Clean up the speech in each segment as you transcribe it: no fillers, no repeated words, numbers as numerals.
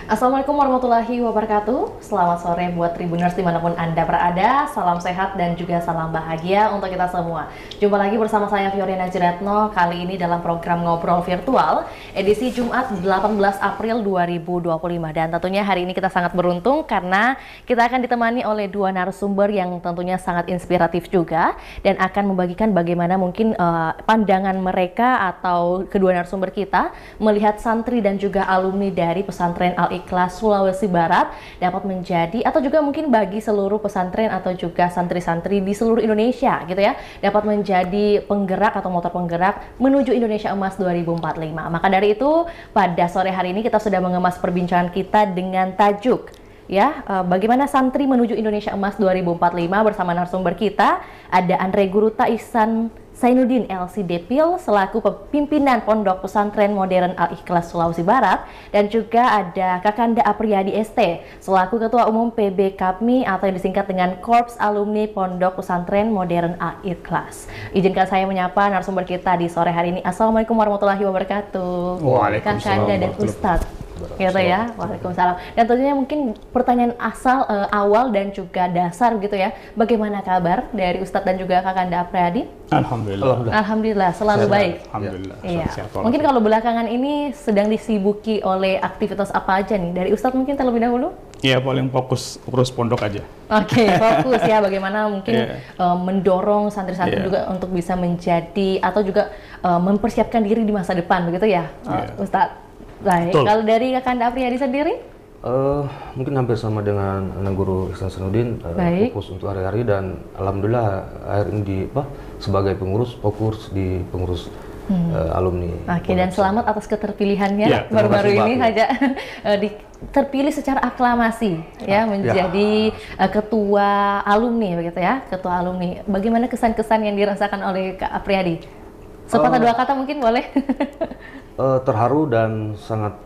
Assalamualaikum warahmatullahi wabarakatuh. Selamat sore buat Tribuners dimanapun Anda berada. Salam sehat dan juga salam bahagia untuk kita semua. Jumpa lagi bersama saya Fioriana Jiratno. Kali ini dalam program Ngobrol Virtual edisi Jumat 18 April 2025. Dan tentunya hari ini kita sangat beruntung karena kita akan ditemani oleh dua narasumber yang tentunya sangat inspiratif juga dan akan membagikan bagaimana mungkin pandangan mereka atau kedua narasumber kita melihat santri dan juga alumni dari pesantren Al-Ikhlas Sulawesi Barat dapat menjadi atau juga mungkin bagi seluruh pesantren atau juga santri-santri di seluruh Indonesia gitu ya, dapat menjadi penggerak atau motor penggerak menuju Indonesia Emas 2045. Maka dari itu pada sore hari ini kita sudah mengemas perbincangan kita dengan tajuk ya, bagaimana santri menuju Indonesia Emas 2045 bersama narasumber kita. Ada Andre Guruta Ihsan Zainuddin LC Depil selaku pimpinan Pondok Pesantren Modern Al-Ikhlas Sulawesi Barat, dan juga ada Kakanda Apriyadi ST selaku Ketua Umum PB KAPMI atau yang disingkat dengan Korps Alumni Pondok Pesantren Modern Al-Ikhlas. Izinkan saya menyapa narasumber kita di sore hari ini. Assalamualaikum warahmatullahi wabarakatuh. Waalaikumsalam. Kakanda dan Ustadz. Gitu ya, waalaikumsalam. Dan tentunya mungkin pertanyaan awal dan juga dasar gitu ya, bagaimana kabar dari Ustadz dan juga Kakanda Apriyadi? Alhamdulillah selalu baik. Alhamdulillah. Iya. Mungkin kalau belakangan ini sedang disibuki oleh aktivitas apa aja nih? Dari Ustadz mungkin terlebih dahulu? Iya, paling fokus urus pondok aja. Oke, fokus ya bagaimana mungkin mendorong santri-santri juga untuk bisa menjadi atau juga mempersiapkan diri di masa depan begitu ya, Ustadz. Baik, kalau dari Kakanda Apriyadi sendiri? Mungkin hampir sama dengan anak guru Ihsan Zainuddin, fokus untuk hari-hari, dan alhamdulillah akhir ini sebagai pengurus fokus di pengurus alumni. Oke, dan selamat atas keterpilihannya baru-baru ini saja terpilih secara aklamasi ya menjadi ketua alumni begitu ya, ketua alumni. Bagaimana kesan-kesan yang dirasakan oleh Kak Apriyadi? Sepatah dua kata mungkin boleh. Terharu dan sangat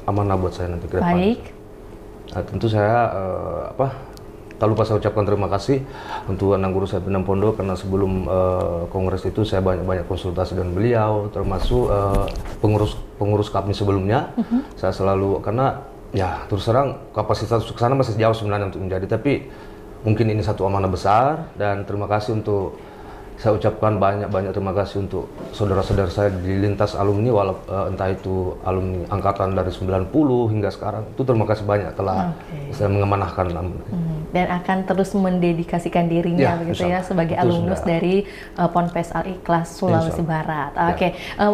amanah buat saya nanti ke depan. Baik. Nah, tentu saya tak lupa saya ucapkan terima kasih untuk anak guru saya pimpinan pondok, karena sebelum kongres itu saya banyak konsultasi dengan beliau, termasuk pengurus KAPMI sebelumnya. Saya selalu, karena ya terus terang kapasitas ke sana masih jauh sebenarnya untuk menjadi, tapi mungkin ini satu amanah besar, dan terima kasih untuk saya ucapkan banyak terima kasih untuk saudara-saudara saya di lintas alumni, entah itu alumni angkatan dari 90 hingga sekarang, itu terima kasih banyak telah saya mengamanahkan. Dan akan terus mendedikasikan dirinya begitu ya sebagai alumnus dari Ponpes Al-Ikhlas Sulawesi Barat.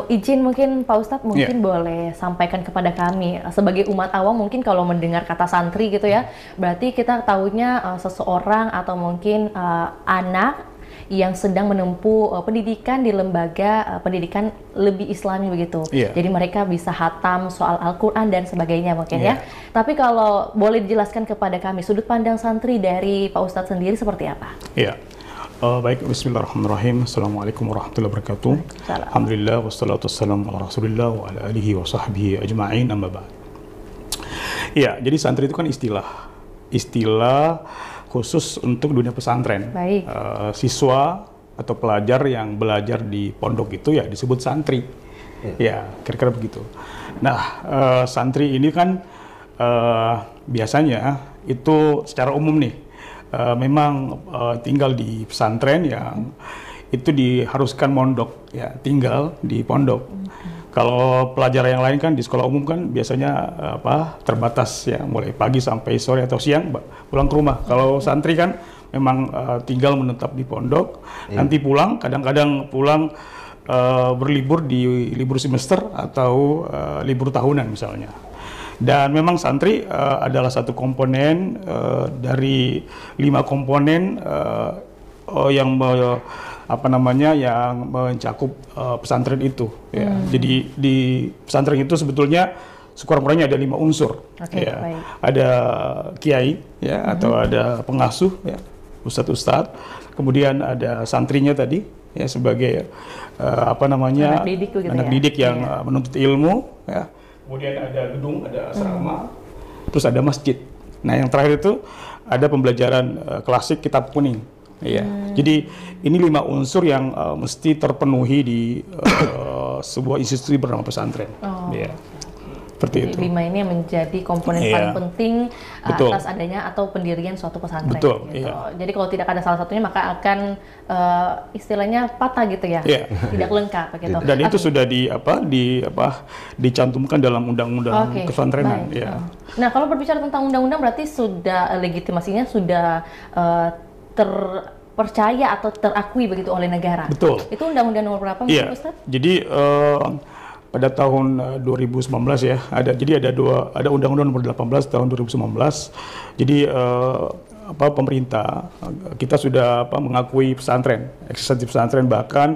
Izin mungkin Pak Ustadz mungkin boleh sampaikan kepada kami sebagai umat awam, mungkin kalau mendengar kata santri gitu ya, berarti kita tahunya seseorang atau mungkin anak yang sedang menempuh pendidikan di lembaga pendidikan lebih islami begitu. Jadi mereka bisa hatam soal Al-Quran dan sebagainya mungkin ya. Tapi kalau boleh dijelaskan kepada kami, sudut pandang santri dari Pak Ustadz sendiri seperti apa? Baik, bismillahirrahmanirrahim. Assalamualaikum warahmatullahi wabarakatuh. Alhamdulillah, wassalatu wassalamu ala rasulillah wa ala alihi wa sahbihi ajma'in, amma ba'd. Jadi santri itu kan istilah khusus untuk dunia pesantren. Siswa atau pelajar yang belajar di pondok itu ya disebut santri. Kira-kira begitu. Nah, santri ini kan biasanya itu secara umum nih, memang tinggal di pesantren yang itu diharuskan mondok, tinggal di pondok. Kalau pelajar yang lain kan di sekolah umum kan biasanya terbatas ya, mulai pagi sampai sore atau siang pulang ke rumah. Kalau santri kan memang tinggal menetap di pondok, nanti pulang, kadang-kadang pulang berlibur di libur semester atau libur tahunan misalnya. Dan memang santri adalah satu komponen dari 5 komponen yang yang mencakup pesantren itu. Jadi di pesantren itu sebetulnya sekurang-kurangnya ada 5 unsur. Ada kiai atau ada pengasuh ustadz-ustadz, kemudian ada santrinya tadi sebagai anak didik yang menuntut ilmu, kemudian ada gedung, ada asrama, terus ada masjid. Nah, yang terakhir itu ada pembelajaran klasik kitab kuning. Jadi ini 5 unsur yang mesti terpenuhi di sebuah institusi bernama pesantren. Seperti itu. 5 ini yang menjadi komponen Iya. paling penting Betul. atas adanya atau pendirian suatu pesantren. Betul, Gitu. iya. Jadi kalau tidak ada salah satunya maka akan istilahnya patah gitu ya, Iya. tidak lengkap begitu. Dan itu sudah dicantumkan dalam undang-undang Oke, pesantrenan. baik. Ya. Nah, kalau berbicara tentang undang-undang berarti sudah legitimasinya sudah terpercaya atau terakui begitu oleh negara. Betul. Itu undang-undang nomor berapa mungkin, Iya. Ustaz? Jadi pada tahun 2019 ya, ada Undang-Undang nomor 18 tahun 2019. Jadi pemerintah kita sudah mengakui pesantren, eksistensi pesantren, bahkan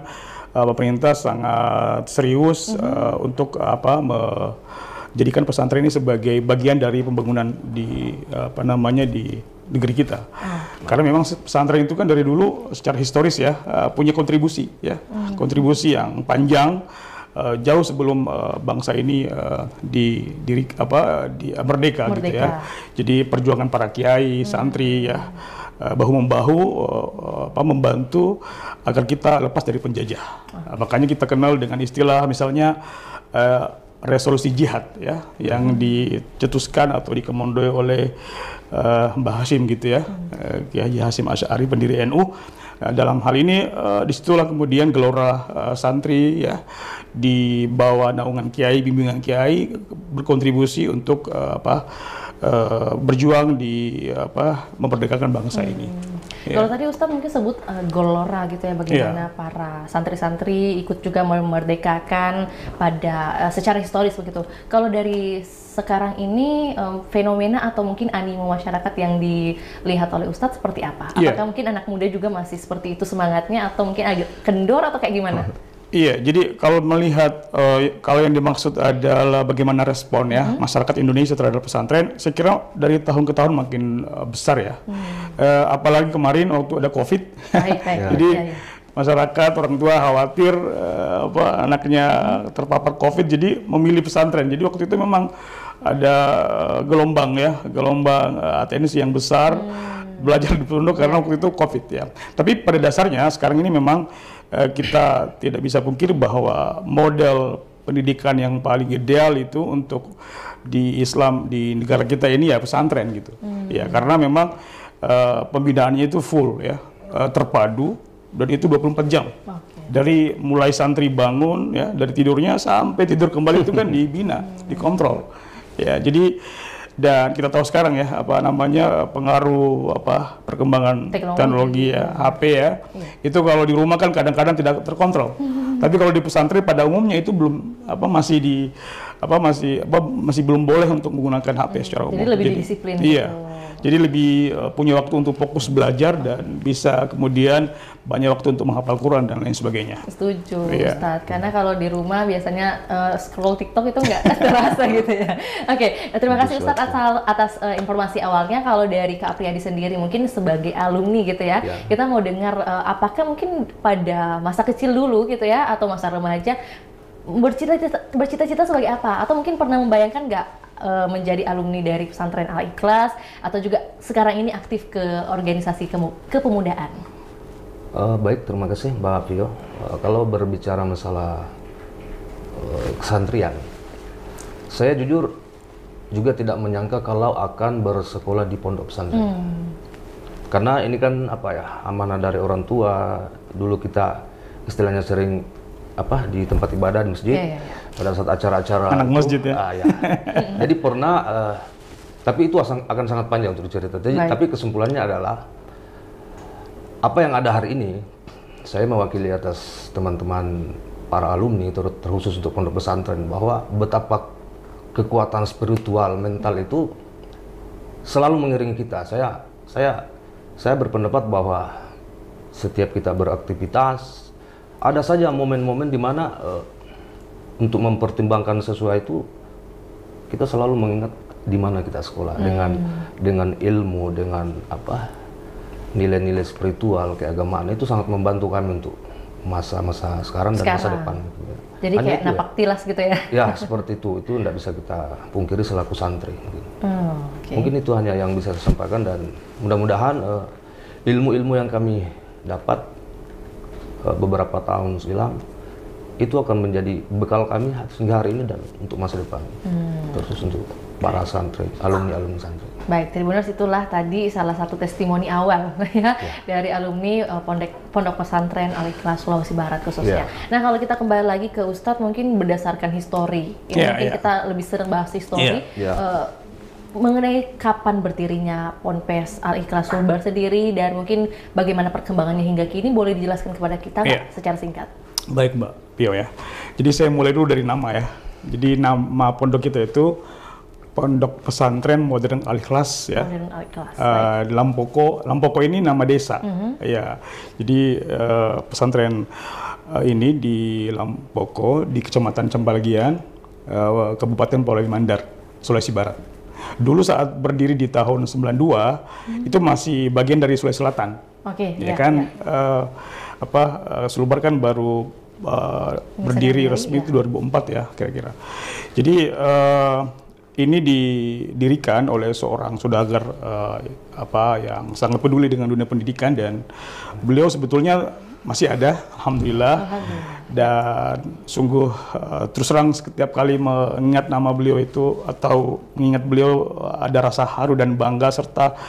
pemerintah sangat serius untuk menjadikan pesantren ini sebagai bagian dari pembangunan di di negeri kita. Karena memang pesantren itu kan dari dulu secara historis ya punya kontribusi ya, kontribusi yang panjang. Jauh sebelum bangsa ini merdeka gitu ya. Jadi perjuangan para kiai, santri ya bahu membahu membantu agar kita lepas dari penjajah. Makanya kita kenal dengan istilah misalnya resolusi jihad ya yang dicetuskan atau dikomandoi oleh Mbah Hashim gitu ya, Kiai Haji Hashim Asy'ari pendiri NU. Dalam hal ini disitulah kemudian gelora santri ya di bawah naungan kiai, bimbingan kiai berkontribusi untuk berjuang di memerdekakan bangsa ini. Kalau tadi Ustadz mungkin sebut gelora gitu ya, bagaimana para santri-santri ikut juga memerdekakan pada secara historis begitu. Kalau dari sekarang ini fenomena atau mungkin animo masyarakat yang dilihat oleh Ustadz seperti apa? Apakah mungkin anak muda juga masih seperti itu semangatnya atau mungkin agak kendor atau kayak gimana? Iya, jadi kalau melihat kalau yang dimaksud adalah bagaimana respon ya masyarakat Indonesia terhadap pesantren, saya kira dari tahun ke tahun makin besar ya. Apalagi kemarin waktu ada COVID, jadi masyarakat orang tua khawatir anaknya terpapar COVID, jadi memilih pesantren. Jadi waktu itu memang ada gelombang atensi yang besar belajar di pondok karena waktu itu COVID ya. Tapi pada dasarnya sekarang ini memang kita tidak bisa pungkir bahwa model pendidikan yang paling ideal itu untuk di Islam di negara kita ini ya pesantren gitu. Ya karena memang pembinaannya itu full ya, terpadu dan itu 24 jam. Dari mulai santri bangun ya, dari tidurnya sampai tidur kembali itu kan dibina, dikontrol. Ya, jadi dan kita tahu sekarang ya pengaruh perkembangan teknologi ya, HP ya. Itu kalau di rumah kan kadang-kadang tidak terkontrol. Tapi kalau di pesantren pada umumnya itu belum masih belum boleh untuk menggunakan HP secara umum. Jadi lebih disiplin. Iya. Jadi lebih punya waktu untuk fokus belajar dan bisa kemudian banyak waktu untuk menghafal Quran dan lain sebagainya. Setuju, Ustadz. Karena kalau di rumah biasanya scroll TikTok itu nggak terasa gitu ya. Oke, terima kasih Ustadz atas informasi awalnya. Kalau dari Kak Apriyadi sendiri mungkin sebagai alumni gitu ya, kita mau dengar apakah mungkin pada masa kecil dulu gitu ya atau masa remaja bercita-cita sebagai apa? Atau mungkin pernah membayangkan nggak menjadi alumni dari pesantren Al-Ikhlas atau juga sekarang ini aktif ke organisasi kepemudaan? Baik, terima kasih Mbak Afio. Kalau berbicara masalah kesantrian, saya jujur juga tidak menyangka kalau akan bersekolah di pondok pesantren. Karena ini kan amanah dari orang tua. Dulu kita istilahnya sering di tempat ibadah di masjid. Pada saat acara-acara anak masjid ya. Jadi pernah, tapi itu akan sangat panjang untuk cerita. Tapi kesimpulannya adalah apa yang ada hari ini, saya mewakili atas teman-teman para alumni terkhusus untuk pondok pesantren bahwa betapa kekuatan spiritual mental itu selalu mengiringi kita. Saya berpendapat bahwa setiap kita beraktivitas ada saja momen-momen di mana untuk mempertimbangkan sesuai itu kita selalu mengingat di mana kita sekolah dengan ilmu, dengan nilai-nilai spiritual keagamaan itu sangat membantu kami untuk masa-masa sekarang dan masa depan. Jadi kayak napak tilas gitu ya? Ya seperti itu tidak bisa kita pungkiri selaku santri. Mungkin itu hanya yang bisa saya sampaikan dan mudah-mudahan ilmu-ilmu yang kami dapat beberapa tahun silam itu akan menjadi bekal kami hingga hari ini dan untuk masa depan, terus untuk para santri, alumni santri. Baik, Tribuners, itulah tadi salah satu testimoni awal ya dari alumni Pondok Pesantren Al-Ikhlas Sulawesi Barat khususnya. Nah, kalau kita kembali lagi ke Ustadz, mungkin berdasarkan histori, mungkin kita lebih sering bahas histori mengenai kapan berdirinya Ponpes Al-Ikhlas Sulbar sendiri dan mungkin bagaimana perkembangannya hingga kini, boleh dijelaskan kepada kita secara singkat? Baik Mbak Pio ya. Jadi saya mulai dulu dari nama ya. Jadi nama pondok kita itu Pondok Pesantren Modern Al-Ikhlas ya. Modern Al-Ikhlas. Lampoko ini nama desa. Ya. Jadi pesantren ini di Lampoko di Kecamatan Cambalagian, Kabupaten Polewali Mandar, Sulawesi Barat. Dulu saat berdiri di tahun 92 itu masih bagian dari Sulawesi Selatan. Sulbar kan baru berdiri resmi itu 2004 ya kira-kira. Jadi ini didirikan oleh seorang saudagar yang sangat peduli dengan dunia pendidikan, dan beliau sebetulnya masih ada, alhamdulillah. Dan sungguh terus terang setiap kali mengingat nama beliau itu atau mengingat beliau ada rasa haru dan bangga serta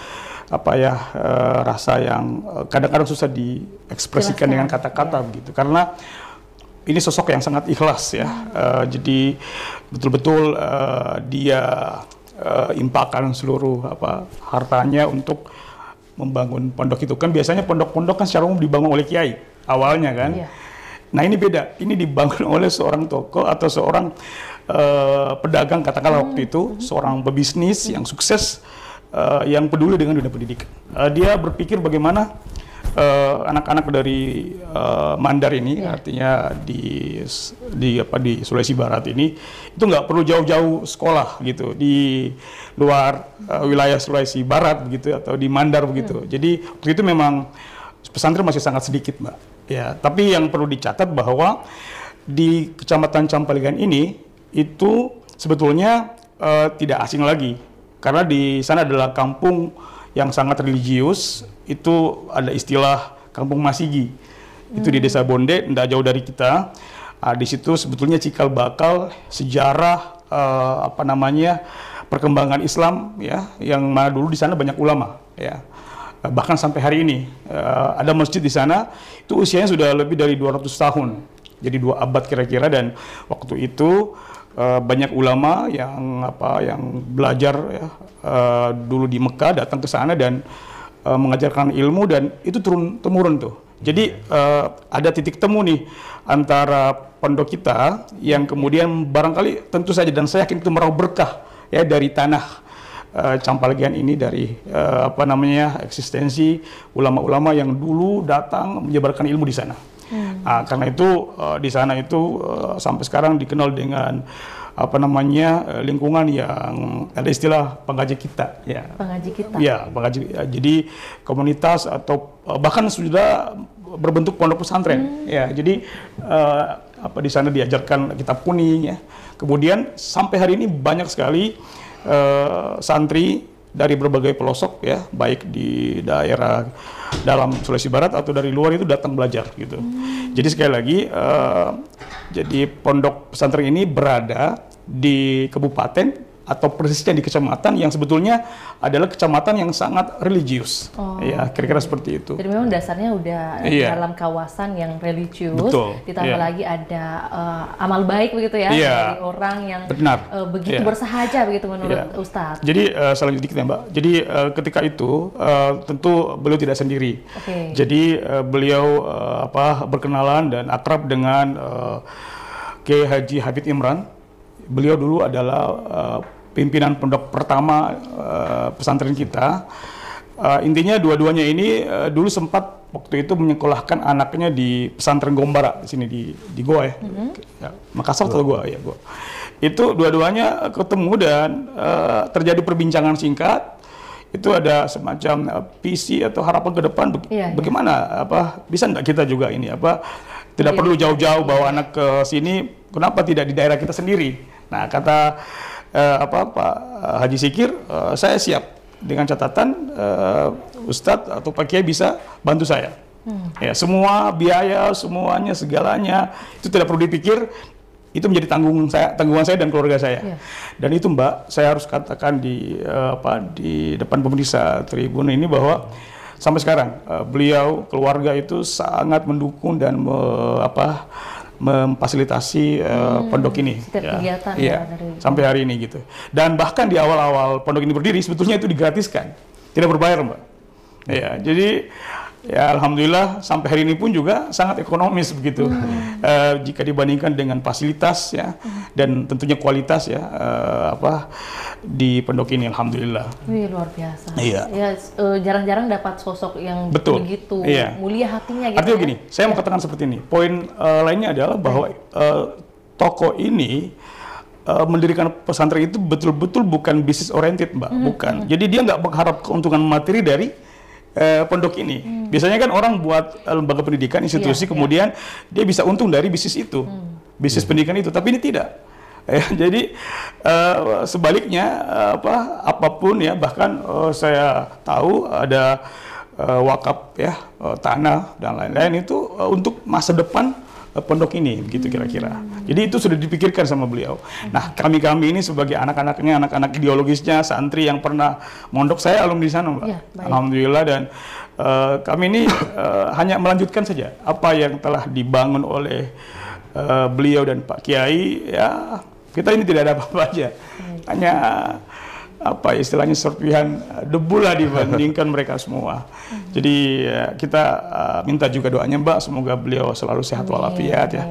rasa yang kadang-kadang susah diekspresikan dengan kata-kata begitu, karena ini sosok yang sangat ikhlas ya. Jadi betul-betul dia impakkan seluruh hartanya untuk membangun pondok itu. Kan biasanya pondok-pondok kan secara umum dibangun oleh kiai awalnya kan. Nah, ini beda. Ini dibangun oleh seorang tokoh atau seorang pedagang katakanlah waktu itu, seorang pebisnis yang sukses, yang peduli dengan dunia pendidikan. Dia berpikir bagaimana anak-anak dari Mandar ini, artinya di Sulawesi Barat ini, itu nggak perlu jauh-jauh sekolah gitu di luar wilayah Sulawesi Barat begitu atau di Mandar begitu. Jadi waktu itu memang pesantren masih sangat sedikit, Mbak. Ya, tapi yang perlu dicatat bahwa di Kecamatan Cambalagian ini itu sebetulnya tidak asing lagi, karena di sana adalah kampung yang sangat religius. Itu ada istilah Kampung Masigi. Itu di Desa Bonde, tidak jauh dari kita. Di situ sebetulnya cikal bakal sejarah perkembangan Islam ya, yang mana dulu di sana banyak ulama ya. Bahkan sampai hari ini ada masjid di sana, itu usianya sudah lebih dari 200 tahun. Jadi 2 abad kira-kira, dan waktu itu banyak ulama yang belajar ya, dulu di Mekah datang ke sana dan mengajarkan ilmu, dan itu turun temurun tuh. Jadi ada titik temu nih antara pondok kita yang kemudian barangkali tentu saja, dan saya yakin itu meraup berkah ya dari tanah Cambalagian ini, dari eksistensi ulama-ulama yang dulu datang menyebarkan ilmu di sana. Karena itu di sana itu sampai sekarang dikenal dengan lingkungan yang ada istilah pengaji kita ya. Pengaji kita. Ya, pengaji. Jadi komunitas atau bahkan sudah berbentuk pondok pesantren ya. Jadi di sana diajarkan kitab kuning ya. Kemudian sampai hari ini banyak sekali santri dari berbagai pelosok ya, baik di daerah dalam Sulawesi Barat atau dari luar itu datang belajar gitu. Jadi sekali lagi jadi pondok pesantren ini berada di kabupaten atau persisnya di kecamatan yang sebetulnya adalah kecamatan yang sangat religius. Ya, kira-kira seperti itu. Jadi memang dasarnya udah dalam kawasan yang religius. Betul. Ditambah lagi ada amal baik begitu ya dari orang yang begitu bersahaja begitu menurut Ustadz. Jadi selanjutnya dikit ya, Mbak. Jadi ketika itu tentu beliau tidak sendiri. Jadi beliau berkenalan dan akrab dengan Kiai Haji Habib Imran. Beliau dulu adalah pimpinan pondok pertama pesantren kita. Intinya dua-duanya ini dulu sempat waktu itu menyekolahkan anaknya di pesantren Gombara di sini di Goa ya. Makassar atau Goa ya, Goa. Itu dua-duanya ketemu dan terjadi perbincangan singkat. Itu ada semacam visi atau harapan ke depan bagaimana bisa enggak kita juga ini tidak perlu jauh-jauh bawa anak ke sini, kenapa tidak di daerah kita sendiri. Nah, kata Pak Haji Sikir, saya siap dengan catatan Ustadz atau Pak Kiai bisa bantu saya. Ya, semua biaya, semuanya, segalanya itu tidak perlu dipikir, itu menjadi tanggungan saya dan keluarga saya. Iya. Dan itu Mbak, saya harus katakan di depan pemirsa Tribun ini bahwa sampai sekarang beliau keluarga itu sangat mendukung dan memfasilitasi pondok ini. Setiap kegiatan dari sampai hari ini gitu. Dan bahkan di awal-awal pondok ini berdiri sebetulnya itu digratiskan, tidak berbayar Mbak. Ya, jadi ya alhamdulillah sampai hari ini pun juga sangat ekonomis begitu. Jika dibandingkan dengan fasilitas ya dan tentunya kualitas ya di pondok ini alhamdulillah. Wih, luar biasa. Iya. Ya, jarang-jarang dapat sosok yang Betul. begitu Iya. mulia hatinya gitu. Artinya ya. gini, saya mau katakan seperti ini. Poin lainnya adalah bahwa toko ini mendirikan pesantren itu betul-betul bukan bisnis oriented Mbak, bukan. Jadi dia nggak mengharap keuntungan materi dari pondok ini. Biasanya kan orang buat lembaga pendidikan, institusi, kemudian dia bisa untung dari bisnis itu, bisnis pendidikan itu. Tapi ini tidak. Jadi sebaliknya apapun ya, bahkan saya tahu ada wakaf ya, tanah dan lain-lain itu untuk masa depan pondok ini, begitu kira-kira. Jadi itu sudah dipikirkan sama beliau. Nah, kami ini sebagai anak-anaknya, anak-anak ideologisnya, santri yang pernah mondok, saya alumni di sana, Mbak. Ya, alhamdulillah, dan kami ini hanya melanjutkan saja apa yang telah dibangun oleh beliau dan Pak Kiai. Ya, kita ini tidak ada apa-apa aja. Hanya istilahnya serpihan debu lah dibandingkan mereka semua. Jadi kita minta juga doanya Mbak, semoga beliau selalu sehat walafiat ya,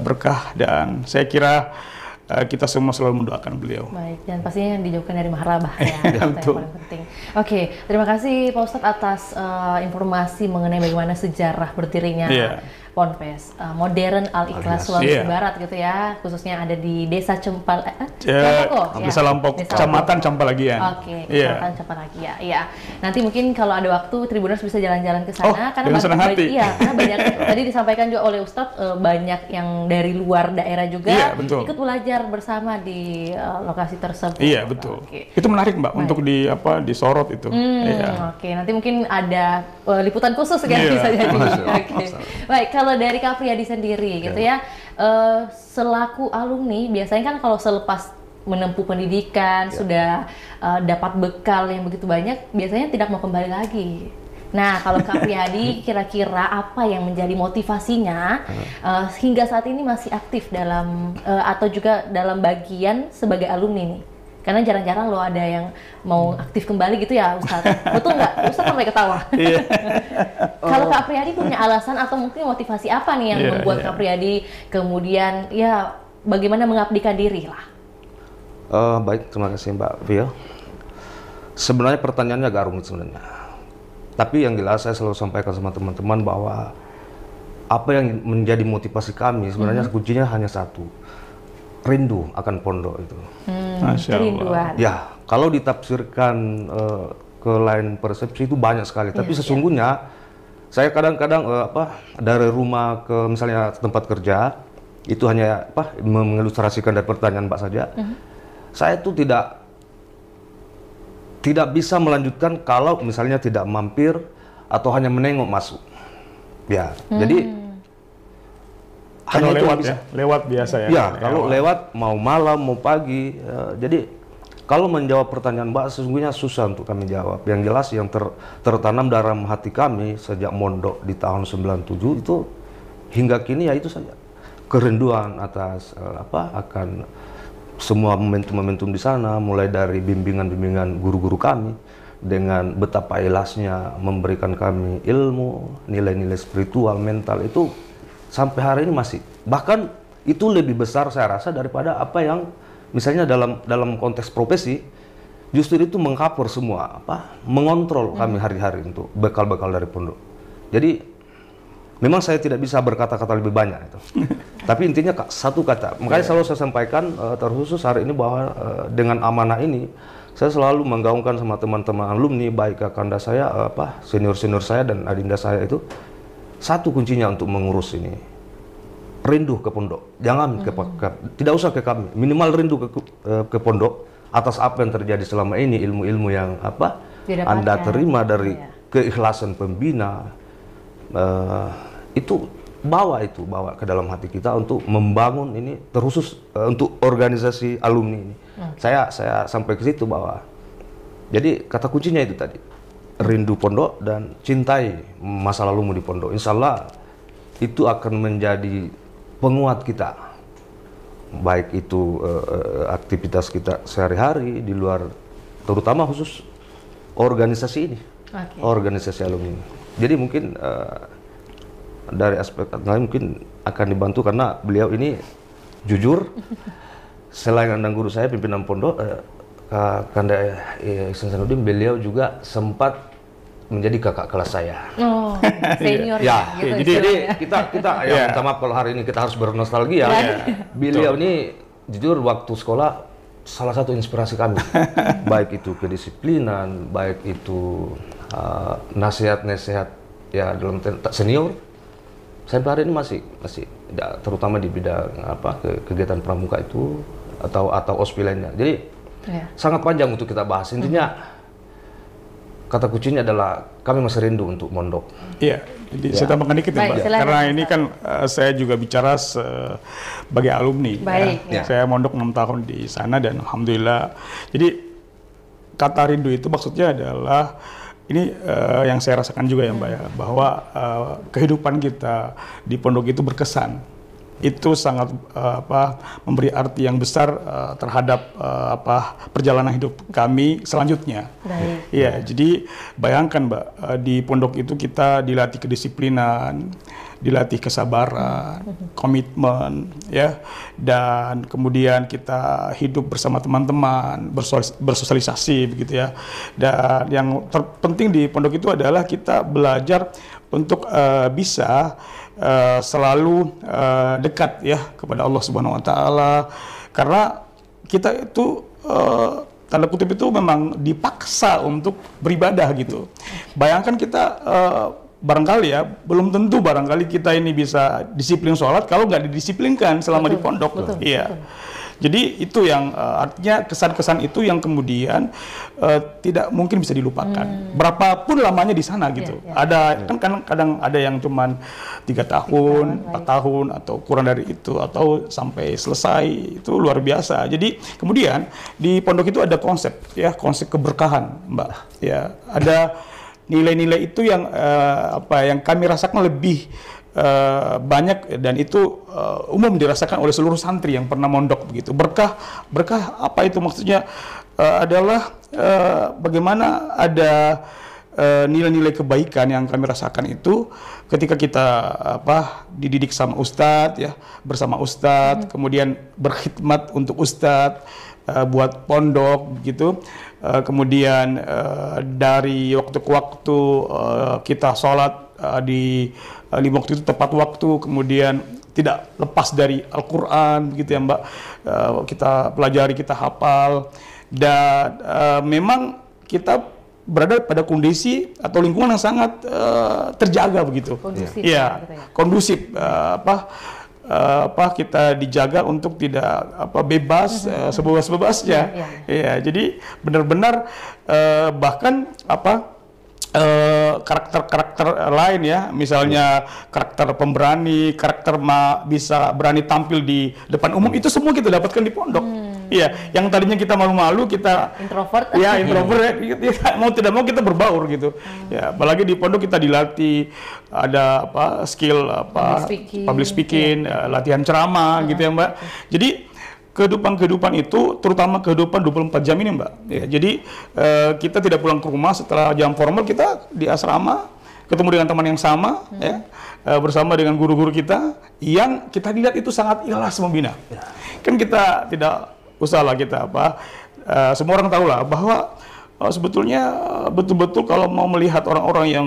berkah, dan saya kira kita semua selalu mendoakan beliau. Baik, dan pastinya yang dijauhkan dari maharabah ya, itu yang paling penting. Oke, terima kasih Pak Ustadz atas informasi mengenai bagaimana sejarah berdirinya Ponpes Modern Al-Ikhlas Sulawesi Barat gitu ya, khususnya ada di Desa Desa Lampok, Kecamatan Campalagian. Oke, Kecamatan Campalagian. Iya. Nanti mungkin kalau ada waktu Tribuners bisa jalan-jalan ke sana karena karena banyak tadi disampaikan juga oleh Ustadz banyak yang dari luar daerah juga ikut belajar bersama di lokasi tersebut. Iya, betul. Itu menarik Mbak untuk disorot itu. Oke, nanti mungkin ada liputan khusus kan bisa jadi. Baik, kalau dari Kak Priyadi sendiri gitu ya, selaku alumni biasanya kan kalau selepas menempuh pendidikan sudah dapat bekal yang begitu banyak, biasanya tidak mau kembali lagi. Nah, kalau Kak Priyadi kira-kira apa yang menjadi motivasinya hingga saat ini masih aktif dalam atau juga dalam bagian sebagai alumni nih? Karena jarang-jarang loh ada yang mau aktif kembali gitu ya, Ustadz. Betul nggak? Ustadz sampai ketawa. Kalau Kak Priyadi punya alasan atau mungkin motivasi apa nih yang membuat Kak Priyadi kemudian ya bagaimana mengabdikan diri lah? Baik, terima kasih Mbak Via. Sebenarnya pertanyaannya agak rumit sebenarnya. Tapi yang jelas saya selalu sampaikan sama teman-teman bahwa apa yang menjadi motivasi kami sebenarnya kuncinya hanya satu. Rindu akan pondok itu. Masya Allah. Ya, kalau ditafsirkan ke lain persepsi itu banyak sekali. Tapi sesungguhnya saya kadang-kadang dari rumah ke misalnya tempat kerja itu hanya mengilustrasikan dari pertanyaan Mbak saja. Saya itu tidak bisa melanjutkan kalau misalnya tidak mampir atau hanya menengok masuk. Ya, jadi kalau lewat biasa ya. Ya, kalau lewat mau malam mau pagi. Jadi kalau menjawab pertanyaan Mbak sesungguhnya susah untuk kami jawab. Yang jelas yang tertanam dalam hati kami sejak mondok di tahun 97 itu hingga kini ya itu saja. Kerinduan atas akan semua momentum-momentum di sana, mulai dari bimbingan-bimbingan guru-guru kami dengan betapa ikhlasnya memberikan kami ilmu, nilai-nilai spiritual, mental itu sampai hari ini masih, bahkan itu lebih besar saya rasa daripada apa yang misalnya dalam konteks profesi justru itu mengcover semua mengontrol kami hari-hari untuk bekal-bekal dari pondok. Jadi memang saya tidak bisa berkata-kata lebih banyak itu. Tapi intinya satu kata. Makanya selalu saya sampaikan terkhusus hari ini bahwa dengan amanah ini saya selalu menggaungkan sama teman-teman alumni baik kakanda saya senior-senior saya dan adinda saya itu satu kuncinya untuk mengurus ini. Rindu ke pondok. Jangan tidak usah ke kami. Minimal rindu ke pondok atas apa yang terjadi selama ini, ilmu-ilmu yang Anda terima dari keikhlasan pembina, itu bawa ke dalam hati kita untuk membangun ini terkhusus untuk organisasi alumni ini. Saya sampai ke situ bahwa jadi kata kuncinya itu tadi, rindu pondok dan cintai masa lalumu di pondok. Insya Allah itu akan menjadi penguat kita, baik itu aktivitas kita sehari-hari di luar, terutama khusus organisasi ini, organisasi alumni. Jadi mungkin dari aspek lain mungkin akan dibantu karena beliau ini jujur. Selain anak guru saya pimpinan pondok, Kanda Ihsan Sanudin, beliau juga sempat menjadi kakak kelas saya. Oh, senior ya. Gitu, Jadi kita ya minta maaf kalau hari ini kita harus bernostalgia. Beliau ini jujur waktu sekolah salah satu inspirasi kami. Baik itu kedisiplinan, baik itu nasihat-nasihat ya dalam senior. Sampai hari ini masih ya, terutama di bidang kegiatan pramuka itu atau ospil lainnya. Jadi sangat panjang untuk kita bahas. Intinya kata kuncinya adalah kami masih rindu untuk mondok. Iya, jadi saya tambahkan dikit ya, Mbak. Karena ini kan saya juga bicara sebagai alumni. Baik, ya. Saya mondok 6 tahun di sana dan alhamdulillah. Jadi kata rindu itu maksudnya adalah ini yang saya rasakan juga ya Mbak ya, bahwa kehidupan kita di pondok itu berkesan. Itu sangat memberi arti yang besar terhadap perjalanan hidup kami selanjutnya. Iya, jadi bayangkan Mbak, di pondok itu kita dilatih kedisiplinan, dilatih kesabaran, komitmen, ya, dan kemudian kita hidup bersama teman-teman, bersosialisasi begitu ya. Dan yang terpenting di pondok itu adalah kita belajar untuk bisa selalu dekat ya kepada Allah Subhanahu Wa Taala, karena kita itu tanda kutip itu memang dipaksa untuk beribadah gitu. Bayangkan kita barangkali ya, belum tentu barangkali kita ini bisa disiplin sholat kalau nggak didisiplinkan selama di pondok. Iya. Jadi itu yang artinya kesan-kesan itu yang kemudian tidak mungkin bisa dilupakan. Berapapun lamanya di sana gitu. Ada kan kadang ada yang cuman 3 tahun, 4 tahun atau kurang dari itu atau sampai selesai, itu luar biasa. Jadi kemudian di pondok itu ada konsep ya, konsep keberkahan, Mbak. Ya, ada nilai-nilai itu yang yang kami rasakan lebih banyak dan itu umum dirasakan oleh seluruh santri yang pernah mondok begitu. Berkah apa itu maksudnya adalah bagaimana ada nilai-nilai kebaikan yang kami rasakan itu ketika kita dididik sama ustadz ya, bersama ustadz, kemudian berkhidmat untuk ustadz, buat pondok gitu. Kemudian dari waktu ke waktu kita sholat di 5 waktu itu tepat waktu, kemudian tidak lepas dari Al-Quran begitu ya Mbak, kita pelajari, kita hafal, dan memang kita berada pada kondisi atau lingkungan yang sangat terjaga begitu. Kondusif, ya, gitu ya. Kondusif, kita dijaga untuk tidak bebas sebebas-bebasnya. Ya, jadi benar-benar bahkan karakter-karakter lain ya, misalnya karakter pemberani, karakter bisa berani tampil di depan umum, itu semua kita dapatkan di pondok. Iya, yang tadinya kita malu-malu, kita introvert. Ya, introvert ya, mau tidak mau kita berbaur gitu. Ya, apalagi di pondok kita dilatih ada skill public speaking, latihan ceramah gitu ya, Mbak. Jadi kehidupan itu, terutama kehidupan 24 jam ini Mbak. Ya, jadi kita tidak pulang ke rumah setelah jam formal, kita di asrama, ketemu dengan teman yang sama, ya, bersama dengan guru-guru kita, yang kita lihat itu sangat ikhlas membina. Kan kita tidak usah lah kita semua orang tahu lah bahwa sebetulnya betul-betul kalau mau melihat orang-orang yang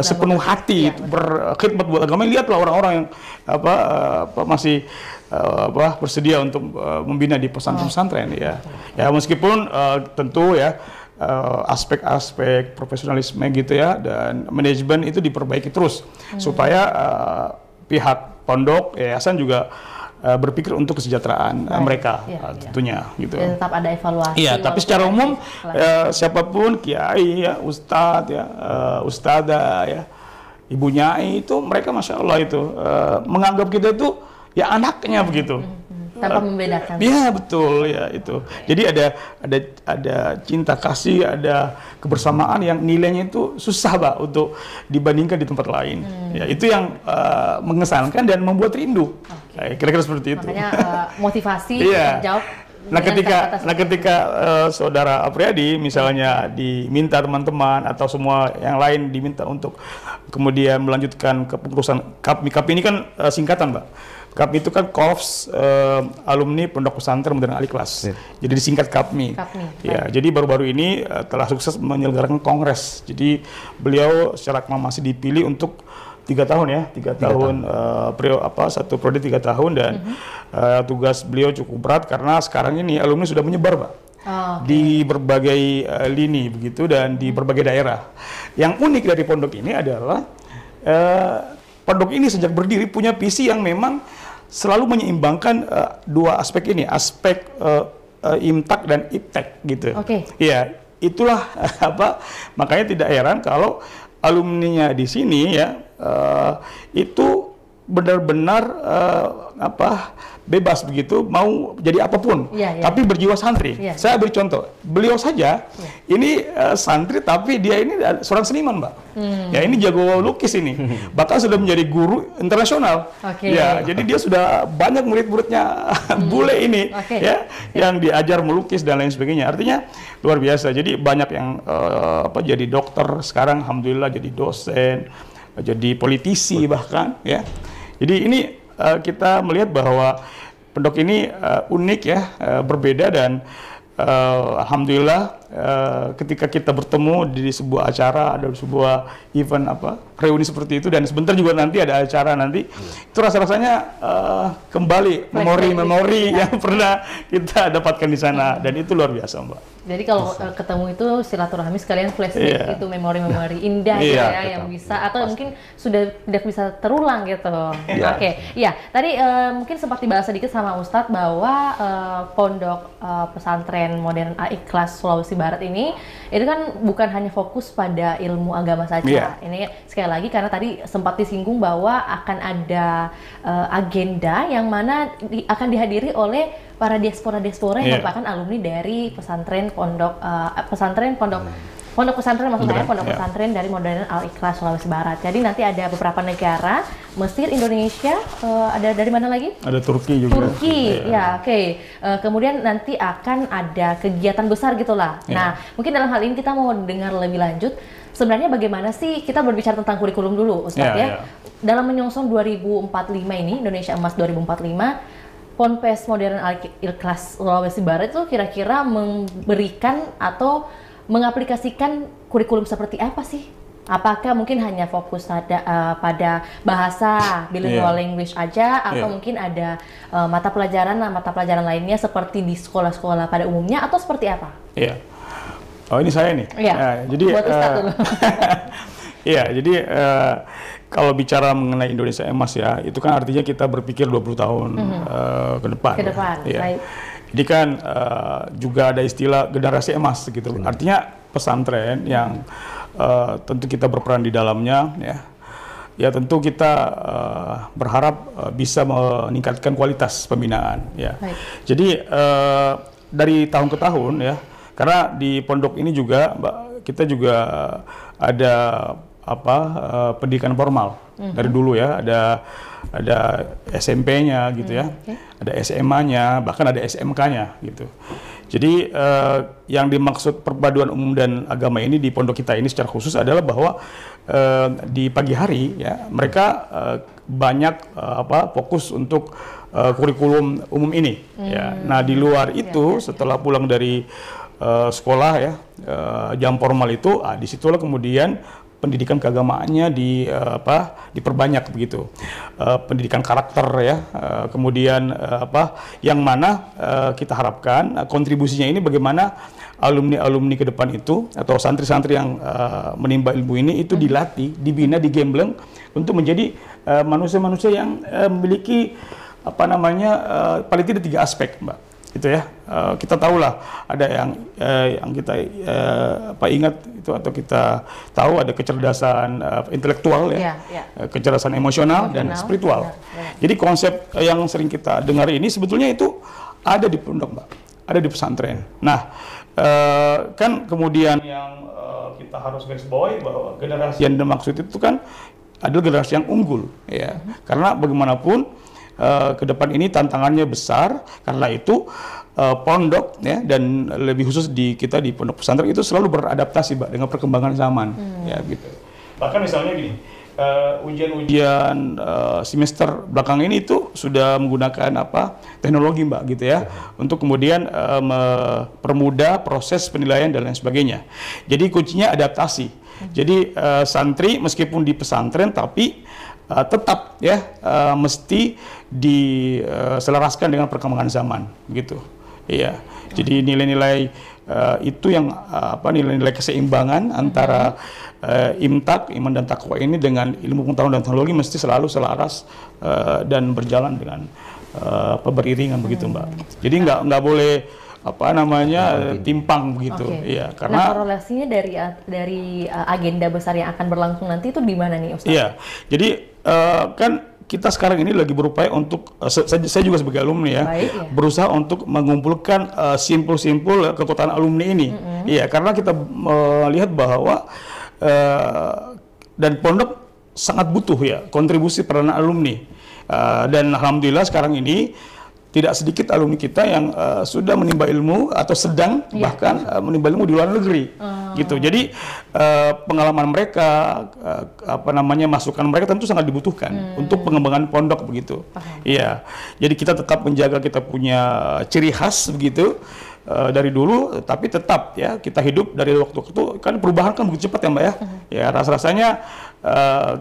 sepenuh hati berkhidmat buat agama, lihatlah orang-orang yang masih bersedia untuk membina di pesantren-pesantren ya. Ya meskipun tentu ya aspek-aspek profesionalisme gitu ya dan manajemen itu diperbaiki terus supaya pihak pondok yayasan juga berpikir untuk kesejahteraan mereka tentunya gitu. Ya, tetap ada evaluasi. Iya, tapi secara umum siapapun kiai ya, ustadz ya, ustadzah ya, Ibu Nyai itu mereka Masya Allah itu menganggap kita itu ya anaknya begitu. Tanpa membedakan. Iya betul ya itu. Jadi ada cinta kasih, ada kebersamaan yang nilainya itu susah Pak untuk dibandingkan di tempat lain. Ya itu yang mengesankan dan membuat rindu. Kira-kira seperti itu. Makanya motivasi terjawab. Nah ketika saudara Apriyadi misalnya diminta teman-teman atau semua yang lain diminta untuk kemudian melanjutkan kepengurusan KAPMI. KAPMI ini kan singkatan Mbak. KAPMI itu kan Korps Alumni Pondok Pesantren Modern Al-Ikhlas. Jadi disingkat KAPMI. Ya, jadi baru-baru ini telah sukses menyelenggarakan kongres. Jadi beliau secara aklamasi dipilih untuk 3 tahun ya, 3 tahun satu periode 3 tahun dan tugas beliau cukup berat karena sekarang ini alumni sudah menyebar Pak. Di berbagai lini begitu dan di berbagai daerah. Yang unik dari pondok ini adalah pondok ini sejak berdiri punya visi yang memang selalu menyeimbangkan dua aspek ini, aspek imtak dan iptek gitu. Iya, itulah makanya tidak heran kalau alumninya di sini ya itu benar-benar bebas begitu mau jadi apapun, tapi berjiwa santri. Saya beri contoh, beliau saja ini santri tapi dia ini seorang seniman Mbak. Ya ini jago lukis ini, bahkan sudah menjadi guru internasional. Ya jadi dia sudah banyak murid-muridnya bule ini ya yang diajar melukis dan lain sebagainya. Artinya luar biasa. Jadi banyak yang jadi dokter sekarang, alhamdulillah jadi dosen, jadi politisi bahkan ya. Jadi ini kita melihat bahwa pondok ini unik ya, berbeda dan alhamdulillah ketika kita bertemu di sebuah acara, ada sebuah event reuni seperti itu dan sebentar juga nanti ada acara nanti, itu rasa-rasanya kembali memori-memori yang pernah kita dapatkan di sana dan itu luar biasa Mbak. Jadi kalau ketemu itu silaturahmi sekalian flashback itu memori-memori indah yang bisa atau mungkin sudah tidak bisa terulang gitu. Tadi mungkin sempat dibahas sedikit sama Ustadz bahwa pondok pesantren modern Al-Ikhlas Sulawesi Barat ini itu kan bukan hanya fokus pada ilmu agama saja. Ini sekali lagi karena tadi sempat disinggung bahwa akan ada agenda yang mana akan dihadiri oleh para diaspora-diaspora yang merupakan alumni dari pesantren pondok pesantren dari Modern Al-Ikhlas Sulawesi Barat. Jadi nanti ada beberapa negara, Mesir, Indonesia, ada dari mana lagi? Ada Turki juga. Turki, kemudian nanti akan ada kegiatan besar gitulah. Nah, mungkin dalam hal ini kita mau dengar lebih lanjut. Sebenarnya bagaimana sih kita berbicara tentang kurikulum dulu, Ustadz Dalam menyongsong 2045 ini, Indonesia Emas 2045, Ponpes Modern Al-Ikhlas Sulawesi Barat itu kira-kira memberikan atau mengaplikasikan kurikulum seperti apa sih? Apakah mungkin hanya fokus pada bahasa bilingual language aja atau mungkin ada mata pelajaran lainnya seperti di sekolah-sekolah pada umumnya atau seperti apa? Oh ini saya nih. Jadi buat Ustadz dulu. Jadi kalau bicara mengenai Indonesia Emas ya, itu kan artinya kita berpikir 20 tahun ke depan. Jadi kan juga ada istilah generasi emas gitu. Artinya pesantren yang tentu kita berperan di dalamnya ya tentu kita berharap bisa meningkatkan kualitas pembinaan ya. Jadi dari tahun ke tahun ya, karena di pondok ini juga Mbak, kita juga ada pendidikan formal dari dulu ya, ada SMP-nya gitu ya, ada SMA-nya, bahkan ada SMK-nya gitu. Jadi yang dimaksud perpaduan umum dan agama ini di pondok kita ini secara khusus adalah bahwa di pagi hari ya mereka banyak fokus untuk kurikulum umum ini ya. Nah di luar itu setelah pulang dari sekolah ya jam formal itu disitulah kemudian pendidikan keagamaannya diperbanyak begitu, pendidikan karakter ya, kemudian yang mana kita harapkan kontribusinya ini bagaimana alumni ke depan itu atau santri-santri yang menimba ilmu ini itu dilatih, dibina, digembleng untuk menjadi manusia-manusia yang memiliki paling tidak 3 aspek Mbak. itu ya. Kita tahulah ada yang kita ingat itu, atau kita tahu ada kecerdasan intelektual ya, kecerdasan emosional dan spiritual. Jadi konsep yang sering kita dengar ini sebetulnya itu ada di pondok, Mbak, ada di pesantren. Nah, kan kemudian yang kita harus garis bawahi bahwa generasi yang dimaksud itu kan adalah generasi yang unggul, ya. Karena bagaimanapun ke depan ini tantangannya besar, karena itu pondok ya, dan lebih khusus di kita di pondok pesantren itu selalu beradaptasi, Mbak, dengan perkembangan zaman, ya gitu. Bahkan misalnya gini, ujian-ujian semester belakang ini itu sudah menggunakan teknologi, Mbak, gitu ya, untuk kemudian mempermudah proses penilaian dan lain sebagainya. Jadi kuncinya adaptasi. Jadi santri meskipun di pesantren tapi tetap ya mesti diselaraskan dengan perkembangan zaman, gitu. Iya. Jadi nilai-nilai itu yang nilai-nilai keseimbangan antara imtak, iman dan takwa ini dengan ilmu pengetahuan dan teknologi mesti selalu selaras dan berjalan dengan beriringan begitu, Mbak. Jadi nggak boleh timpang begitu. Iya, karena korelasinya dari agenda besar yang akan berlangsung nanti itu di mana nih, Ustaz? Iya. Jadi kan kita sekarang ini lagi berupaya untuk, saya juga sebagai alumni ya, berusaha untuk mengumpulkan simpul-simpul kekuatan alumni ini. Iya, karena kita melihat bahwa dan pondok sangat butuh ya kontribusi peranan alumni. Dan alhamdulillah sekarang ini tidak sedikit alumni kita yang sudah menimba ilmu atau sedang bahkan menimba ilmu di luar negeri, gitu. Jadi pengalaman mereka, masukan mereka tentu sangat dibutuhkan untuk pengembangan pondok begitu. Iya. Jadi kita tetap menjaga kita punya ciri khas begitu dari dulu, tapi tetap ya kita hidup dari waktu ke waktu, kan perubahan kan begitu cepat ya, Mbak ya. Ya rasanya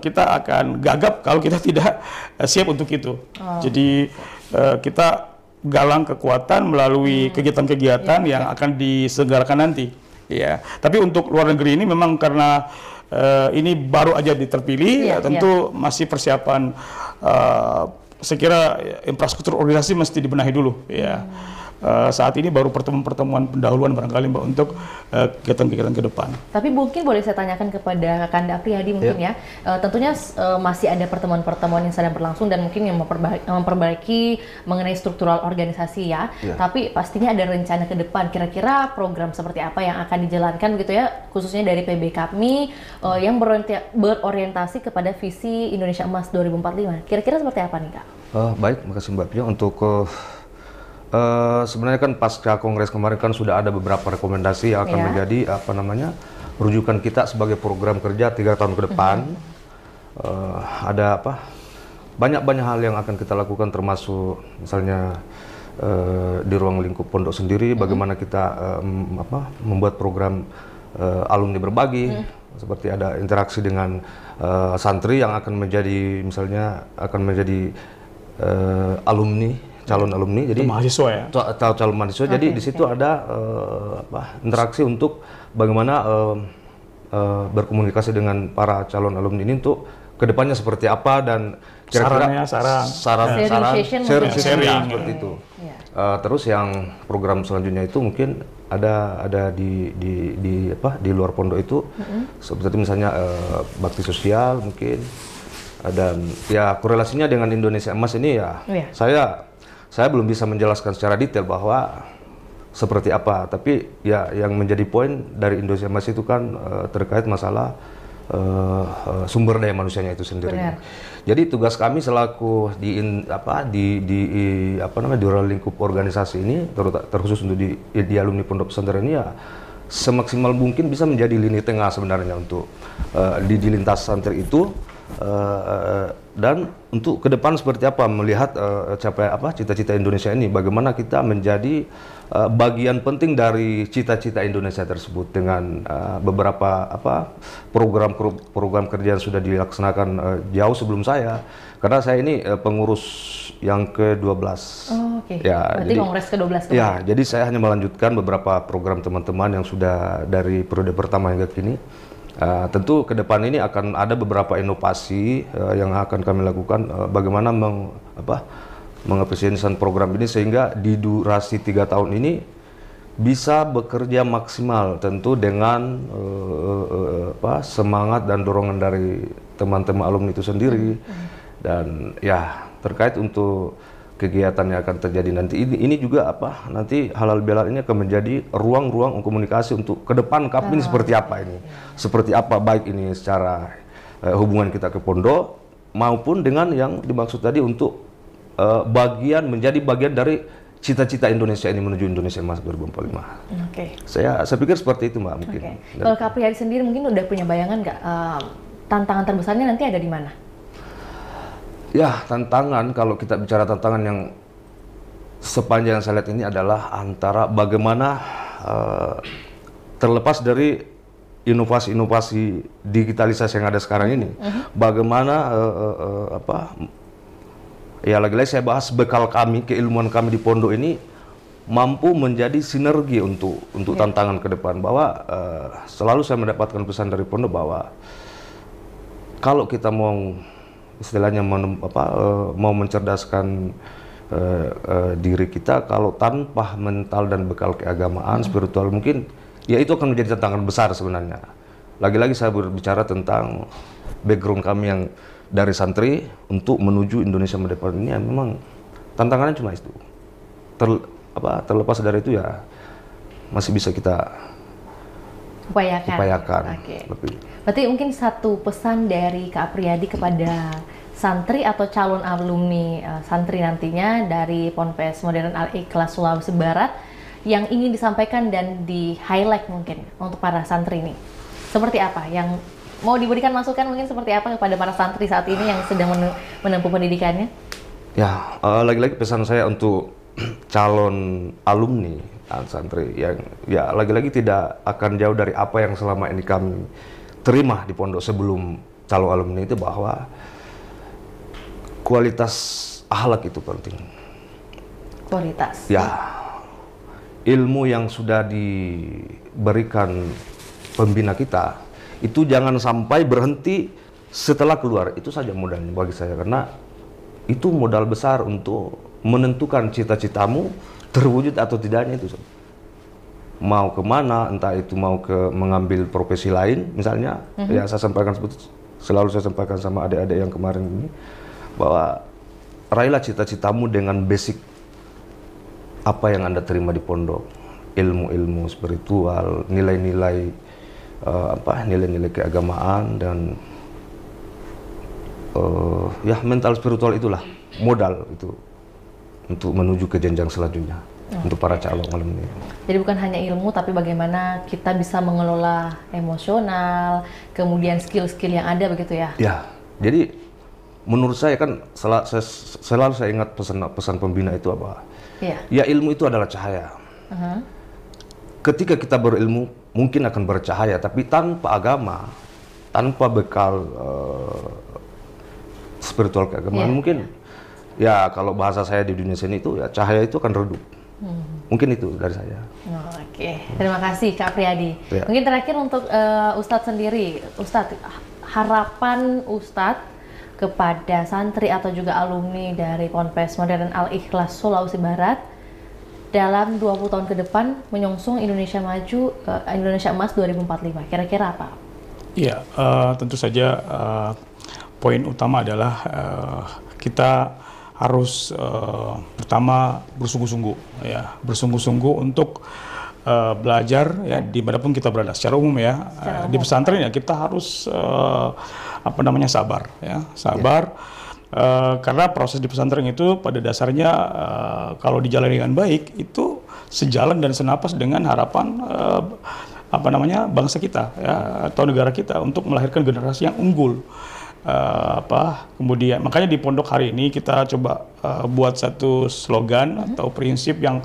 kita akan gagap kalau kita tidak siap untuk itu. Jadi kita galang kekuatan melalui kegiatan-kegiatan yang akan diselenggarakan nanti. Ya. Tapi untuk luar negeri ini memang karena ini baru aja terpilih, tentu masih persiapan. Saya kira infrastruktur organisasi mesti dibenahi dulu. Ya. Saat ini baru pertemuan-pertemuan pendahuluan barangkali, Mbak, untuk kegiatan-kegiatan ke depan. Tapi mungkin boleh saya tanyakan kepada Kanda Priyadi mungkin ya. Tentunya masih ada pertemuan-pertemuan yang sedang berlangsung dan mungkin yang memperbaiki mengenai struktural organisasi ya. Tapi pastinya ada rencana ke depan. Kira-kira program seperti apa yang akan dijalankan begitu ya, khususnya dari PB KAPMI yang berorientasi kepada visi Indonesia Emas 2045. Kira-kira seperti apa nih, Kak? Baik, makasih Mbak Pia. Untuk sebenarnya kan pasca kongres kemarin kan sudah ada beberapa rekomendasi yang akan menjadi rujukan kita sebagai program kerja 3 tahun ke depan. Ada banyak hal yang akan kita lakukan, termasuk misalnya di ruang lingkup pondok sendiri bagaimana kita membuat program alumni berbagi, seperti ada interaksi dengan santri yang akan menjadi alumni, calon alumni, jadi mahasiswa ya, calon mahasiswa. Jadi di situ ada interaksi untuk bagaimana berkomunikasi dengan para calon alumni ini untuk kedepannya seperti apa, dan kira-kira sharing seperti itu. Terus yang program selanjutnya itu mungkin ada di luar pondok itu, seperti misalnya bakti sosial mungkin, dan ya korelasinya dengan Indonesia Emas ini ya. Saya belum bisa menjelaskan secara detail bahwa seperti apa, tapi ya yang menjadi poin dari Indonesia Emas itu kan terkait masalah sumber daya manusianya itu sendiri. Jadi tugas kami selaku di ruang lingkup organisasi ini, terkhusus untuk di alumni pondok pesantren ini, ya semaksimal mungkin bisa menjadi lini tengah sebenarnya untuk di lintas santri itu. Dan untuk ke depan seperti apa melihat cita-cita Indonesia ini, bagaimana kita menjadi bagian penting dari cita-cita Indonesia tersebut dengan beberapa program kerja yang sudah dilaksanakan jauh sebelum saya, karena saya ini pengurus yang ke-12. Ya, berarti kongres ke-12 kemarin. Ya, jadi saya hanya melanjutkan beberapa program teman-teman yang sudah dari periode pertama hingga kini. Tentu ke depan ini akan ada beberapa inovasi yang akan kami lakukan, bagaimana mengefisiensikan program ini sehingga di durasi 3 tahun ini bisa bekerja maksimal, tentu dengan semangat dan dorongan dari teman-teman alumni itu sendiri. Dan ya terkait untuk kegiatan yang akan terjadi nanti ini juga nanti halal bihalal ini akan menjadi ruang-ruang komunikasi untuk ke depan KAP ini seperti apa ini, seperti apa baik ini secara hubungan kita ke pondok maupun dengan yang dimaksud tadi untuk menjadi bagian dari cita-cita Indonesia ini menuju Indonesia Emas 2045. Saya pikir seperti itu, Mbak, mungkin. Kalau Kak Priyadi sendiri mungkin udah punya bayangan nggak tantangan terbesarnya nanti ada di mana? Ya, tantangan, kalau kita bicara tantangan yang sepanjang saya lihat ini adalah antara bagaimana terlepas dari inovasi-inovasi digitalisasi yang ada sekarang ini, bagaimana ya lagi-lagi saya bahas bekal kami, keilmuan kami di pondok ini mampu menjadi sinergi untuk tantangan ke depan, bahwa selalu saya mendapatkan pesan dari pondok bahwa kalau kita mau istilahnya mau mencerdaskan diri kita, kalau tanpa mental dan bekal keagamaan, spiritual, mungkin ya itu akan menjadi tantangan besar sebenarnya. Lagi-lagi saya berbicara tentang background kami yang dari santri untuk menuju Indonesia Merdeka ini, ya memang tantangannya cuma itu. Terlepas dari itu ya masih bisa kita upayakan. Lebih. Berarti mungkin satu pesan dari Kak Priyadi kepada santri atau calon alumni santri nantinya dari Ponpes Modern Al-Ikhlas Sulawesi Barat yang ingin disampaikan dan di-highlight mungkin untuk para santri ini. Seperti apa yang mau diberikan masukan, mungkin seperti apa kepada para santri saat ini yang sedang menempuh pendidikannya? Ya, lagi-lagi pesan saya untuk calon alumni santri yang ya lagi-lagi tidak akan jauh dari apa yang selama ini kami terima di pondok sebelum calon alumni itu, bahwa kualitas akhlak itu penting. Kualitas? Ya, ilmu yang sudah diberikan pembina kita itu jangan sampai berhenti setelah keluar. Itu saja modalnya bagi saya, karena itu modal besar untuk menentukan cita-citamu terwujud atau tidaknya itu. Mau kemana, entah itu mau mengambil profesi lain misalnya, ya saya sampaikan selalu saya sampaikan sama adik-adik yang kemarin ini, bahwa raihlah cita-citamu dengan basic apa yang Anda terima di pondok, ilmu-ilmu spiritual, nilai-nilai nilai-nilai keagamaan, dan ya mental spiritual itulah modal itu untuk menuju ke jenjang selanjutnya untuk para calon alumni. Jadi bukan hanya ilmu, tapi bagaimana kita bisa mengelola emosional, kemudian skill-skill yang ada begitu ya? Ya, jadi menurut saya kan selalu saya ingat pesan pembina itu apa? Ya, ilmu itu adalah cahaya. Ketika kita berilmu mungkin akan bercahaya, tapi tanpa agama, tanpa bekal spiritual keagamaan, mungkin ya kalau bahasa saya di dunia seni itu ya cahaya itu akan redup. Mungkin itu dari saya. Oke, terima kasih Kak Priyadi. Mungkin terakhir untuk Ustadz sendiri, Ustadz, harapan Ustadz kepada santri atau juga alumni dari Ponpes Modern Al-Ikhlas Sulawesi Barat dalam 20 tahun ke depan menyongsong Indonesia Maju, Indonesia Emas 2045, kira-kira apa? Iya, tentu saja poin utama adalah kita harus pertama bersungguh-sungguh, ya, bersungguh-sungguh untuk belajar ya dimanapun kita berada. Secara umum ya, di pesantren ya kita harus sabar, ya, sabar. Karena proses di pesantren itu pada dasarnya kalau dijalani dengan baik itu sejalan dan senapas dengan harapan bangsa kita ya, atau negara kita untuk melahirkan generasi yang unggul. Kemudian makanya di pondok hari ini kita coba buat satu slogan atau prinsip yang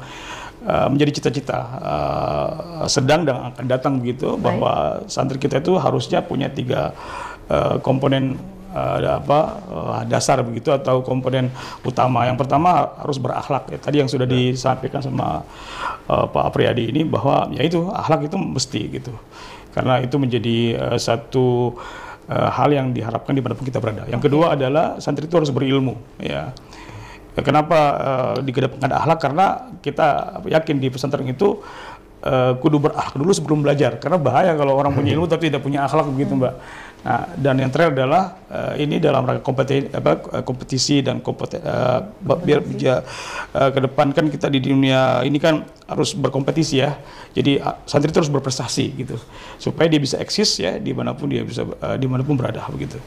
menjadi cita-cita sedang dan akan datang begitu, bahwa santri kita itu harusnya punya 3 komponen dasar begitu, atau komponen utama. Yang pertama harus berakhlak ya. Tadi yang sudah disampaikan sama Pak Priyadi ini, bahwa ya itu akhlak itu mesti gitu, karena itu menjadi satu hal yang diharapkan dimanapun kita berada. Yang kedua adalah santri itu harus berilmu ya. Kenapa dikedepankan akhlak? Karena kita yakin di pesantren itu kudu berakhlak dulu sebelum belajar. Karena bahaya kalau orang punya ilmu tapi tidak punya akhlak begitu, Mbak. Nah, dan yang terakhir adalah ini dalam rangka kompetisi dan biar ke depan kan kita di dunia ini kan harus berkompetisi ya. Jadi santri terus berprestasi gitu supaya dia bisa eksis ya dimanapun dia bisa dimanapun berada begitu.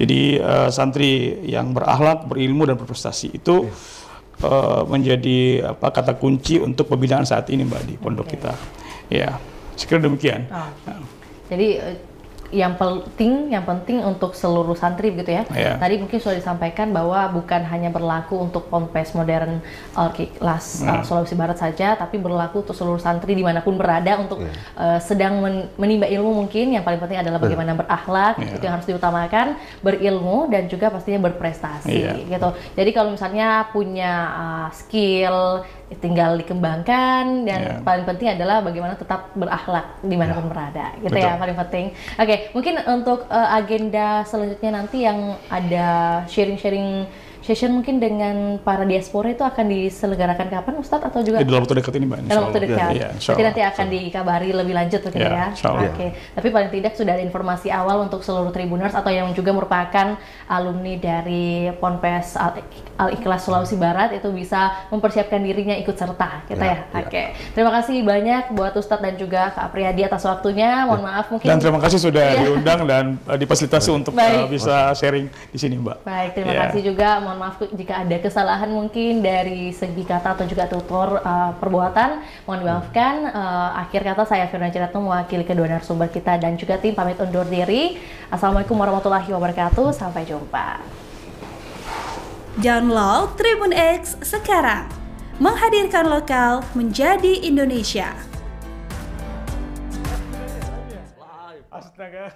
Jadi santri yang berakhlak, berilmu dan berprestasi itu menjadi kata kunci untuk pembinaan saat ini, Mbak, di pondok kita. Ya, sekiranya demikian. Jadi yang penting untuk seluruh santri begitu ya. Tadi mungkin sudah disampaikan bahwa bukan hanya berlaku untuk Ponpes Modern Al-Ikhlas Sulawesi Barat saja, tapi berlaku untuk seluruh santri dimanapun berada untuk sedang menimba ilmu. Mungkin yang paling penting adalah bagaimana berakhlak, itu yang harus diutamakan, berilmu dan juga pastinya berprestasi gitu. Jadi kalau misalnya punya skill tinggal dikembangkan dan paling penting adalah bagaimana tetap berakhlak dimanapun berada gitu. Betul. Ya paling penting. Oke, mungkin untuk agenda selanjutnya nanti yang ada sharing-sharing session mungkin dengan para diaspora itu akan diselenggarakan kapan, Ustadz, atau juga dalam waktu dekat ini, Mbak? Dalam waktu dekat. Berarti nanti akan dikabari lebih lanjut begitu ya. Oke. Tapi paling tidak sudah ada informasi awal untuk seluruh Tribuners atau yang juga merupakan alumni dari Ponpes Al-Ikhlas Sulawesi Barat itu bisa mempersiapkan dirinya ikut serta kita ya. Oke. Terima kasih banyak buat Ustadz dan juga Kak Apriyadi atas waktunya. Mohon maaf mungkin. Dan terima kasih sudah diundang dan difasilitasi untuk bisa sharing di sini, Mbak. Baik, terima kasih juga. Mohon maaf jika ada kesalahan mungkin dari segi kata atau juga tutur perbuatan, mohon dimaafkan. Akhir kata saya Fiona Ciretno mewakili kedua narasumber kita dan juga tim pamit undur diri. Assalamualaikum warahmatullahi wabarakatuh, sampai jumpa. Download Tribun X sekarang, menghadirkan lokal menjadi Indonesia. Astaga.